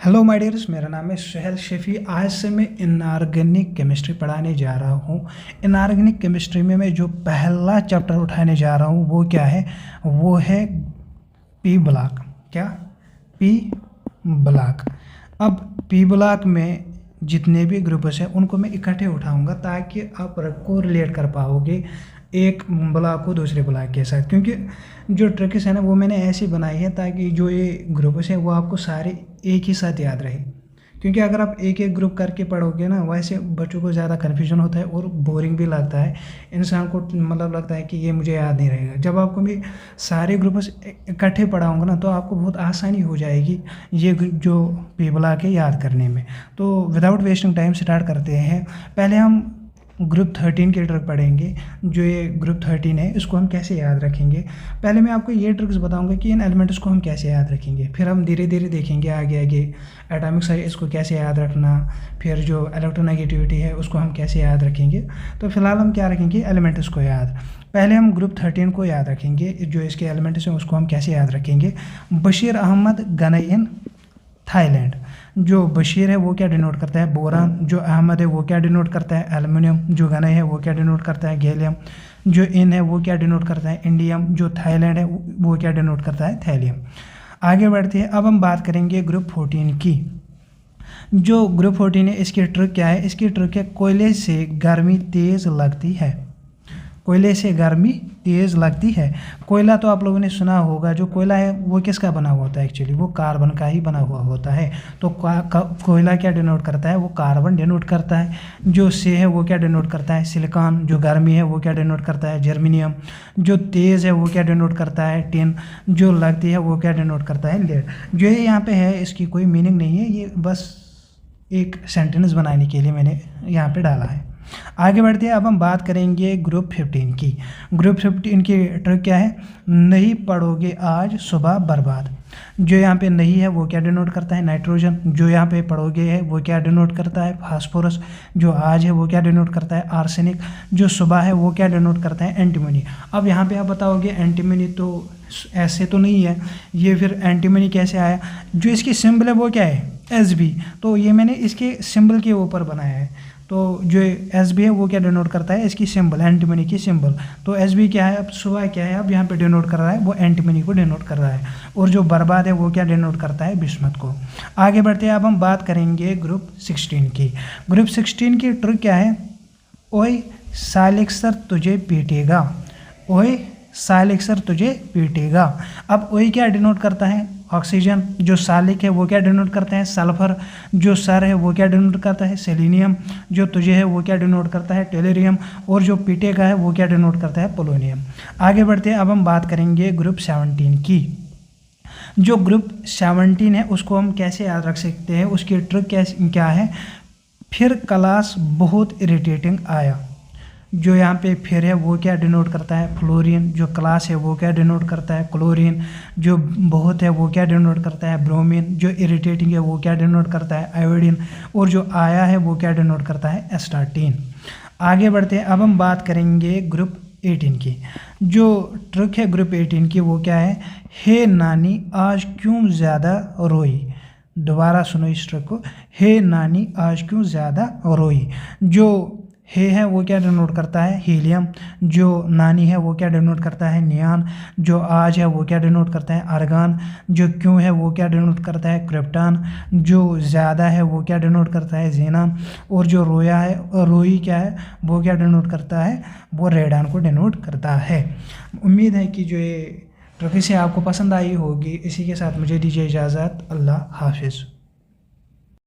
Hello my dears, मेरा नाम है सुहेल शेफ़ी। आज से मैं इनऑर्गेनिक केमिस्ट्री पढ़ाने जा रहा हूँ। इनऑर्गेनिक केमिस्ट्री में मैं जो पहला चैप्टर उठाने जा रहा हूँ वो क्या है, वो है पी ब्लॉक। क्या? P block. अब पी ब्लॉक में जितने भी ग्रुप्स हैं उनको मैं इकट्ठे उठाऊंगा ताकि आप को रिलेट कर पाओगे एक ब्लॉक को दूसरे ब्लॉक के साथ, क्योंकि जो ट्रिक्स है ना वो मैंने ऐसी बनाई है ताकि जो ये ग्रुप्स हैं वो आपको सारे एक ही साथ याद रहे। क्योंकि अगर आप एक एक ग्रुप करके पढ़ोगे ना, वैसे बच्चों को ज़्यादा कन्फ्यूजन होता है और बोरिंग भी लगता है। इंसान को मतलब लगता है कि ये मुझे याद नहीं रहेगा। जब आपको मैं सारे ग्रुप्स इकट्ठे पढ़ाऊँगा ना तो आपको बहुत आसानी हो जाएगी ये जो पी ब्लॉक है याद करने में। तो विदाउट वेस्टिंग टाइम स्टार्ट करते हैं। पहले हम ग्रुप 13 की ट्रिक पढ़ेंगे। जो ये ग्रुप 13 है इसको हम कैसे याद रखेंगे। पहले मैं आपको ये ट्रिक्स बताऊंगा कि इन एलिमेंट्स को हम कैसे याद रखेंगे, फिर हम धीरे धीरे देखेंगे आगे आगे एटॉमिक साइज इसको कैसे याद रखना, फिर जो इलेक्ट्रोनेगेटिविटी है उसको हम कैसे याद रखेंगे। तो फिलहाल हम क्या रखेंगे, एलिमेंट्स को याद। पहले हम ग्रुप 13 को याद रखेंगे। जो इसके एलिमेंट्स हैं उसको हम कैसे याद रखेंगे। बशीर अहमद गनई थाईलैंड। जो बशीर है वो क्या डिनोट करता है, बोरान। जो अहमद है वो क्या डिनोट करता है, एल्युमिनियम। जो गनई है वो क्या डिनोट करता है, गैलियम। जो इन है वो क्या डिनोट करता है, इंडियम। जो थाईलैंड है वो क्या डिनोट करता है, थैलियम। आगे बढ़ते हैं। अब हम बात करेंगे ग्रुप 14 की। जो ग्रुप 14 है इसकी ट्रिक क्या है, इसकी ट्रिक है कोयले से गर्मी तेज़ लगती है। कोयले से गर्मी तेज़ लगती है। कोयला तो आप लोगों ने सुना होगा। जो कोयला है वो किसका बना हुआ होता है, एक्चुअली वो कार्बन का ही बना हुआ होता है। तो कोयला क्या डिनोट करता है, वो कार्बन डिनोट करता है। जो से है वो क्या डिनोट करता है, सिलिकॉन। जो गर्मी है वो क्या डिनोट करता है, जर्मेनियम। जो तेज़ है वो क्या डिनोट करता है, टिन। जो लगती है वो क्या डिनोट करता है, लेड। जो ये यहाँ पे है इसकी कोई मीनिंग नहीं है, ये बस एक सेंटेंस बनाने के लिए मैंने यहाँ पे डाला है। आगे बढ़ते हैं। अब हम बात करेंगे ग्रुप 15 की। ग्रुप 15 की ट्रिक क्या है, नहीं पढ़ोगे आज सुबह बर्बाद। जो यहाँ पे नहीं है वो क्या डिनोट करता है, नाइट्रोजन। जो यहाँ पे पढ़ोगे है वो क्या डिनोट करता है, फास्फोरस। जो आज है वो क्या डिनोट करता है, आर्सेनिक। जो सुबह है वो क्या डिनोट करता है, एंटीमनी। अब यहाँ पे आप बताओगे एंटीमनी तो ऐसे तो नहीं है, ये फिर एंटीमनी कैसे आया। जो इसकी सिंबल है वो क्या है, Sb। तो ये मैंने इसके सिंबल के ऊपर बनाया है। तो जो Sb है वो क्या डिनोट करता है, इसकी सिंबल, एंटीमनी की सिंबल। तो Sb क्या है, अब सुबह क्या है, अब यहाँ पे डिनोट कर रहा है, वो एंटीमनी को डिनोट कर रहा है। और जो बर्बाद है वो क्या डिनोट करता है, बिस्मत को। आगे बढ़ते हैं। अब हम बात करेंगे ग्रुप 16 की। ग्रुप 16 की ट्रिक क्या है, ओए सालिक्सर तुझे पीटेगा। ओए सालिक्सर तुझे पीटेगा। अब ओए क्या डिनोट करता है, ऑक्सीजन। जो सालिक है वो क्या डिनोट करते हैं, सल्फर। जो सर है वो क्या डिनोट करता है, सेलेनियम। जो तुझे है वो क्या डिनोट करता है, टेलेरियम। और जो पीटेगा है वो क्या डिनोट करता है, पोलोनियम। आगे बढ़ते हैं। अब हम बात करेंगे ग्रुप 17 की। जो ग्रुप 17 है उसको हम कैसे याद रख सकते हैं, उसकी ट्रिक क्या है, फिर क्लास बहुत इरिटेटिंग आया। जो यहाँ पे फिर है वो क्या डिनोट करता है, फ्लोरीन। जो क्लास है वो क्या डिनोट करता है, क्लोरीन। जो बहुत है वो क्या डिनोट करता है, ब्रोमीन। जो इरिटेटिंग है वो क्या डिनोट करता है, आयोडीन। और जो आया है वो क्या डिनोट करता है, एस्टार्टीन। आगे बढ़ते हैं। अब हम बात करेंगे ग्रुप 18 की। जो ट्रिक है ग्रुप 18 की वो क्या है, हे नानी आज क्यों ज़्यादा रोई। दोबारा सुनो इस ट्रिक को, हे नानी आज क्यों ज़्यादा रोई। जो है वो क्या डिनोट करता है, हीलियम। जो नानी है वो क्या डिनोट करता है, नियान। जो आज है वो क्या डिनोट करता है, आर्गन। जो क्यों है वो क्या डिनोट करता है, क्रिप्टॉन। जो ज़्यादा है वो क्या डिनोट करता है, ज़ेनॉन। और जो रोया है, रोई क्या है, वो क्या डिनोट करता है, वो रेडान को डिनोट करता है। उम्मीद है कि जो ये ट्रिक से आपको पसंद आई होगी। इसी के साथ मुझे दीजिए इजाज़त। अल्लाह हाफिज़।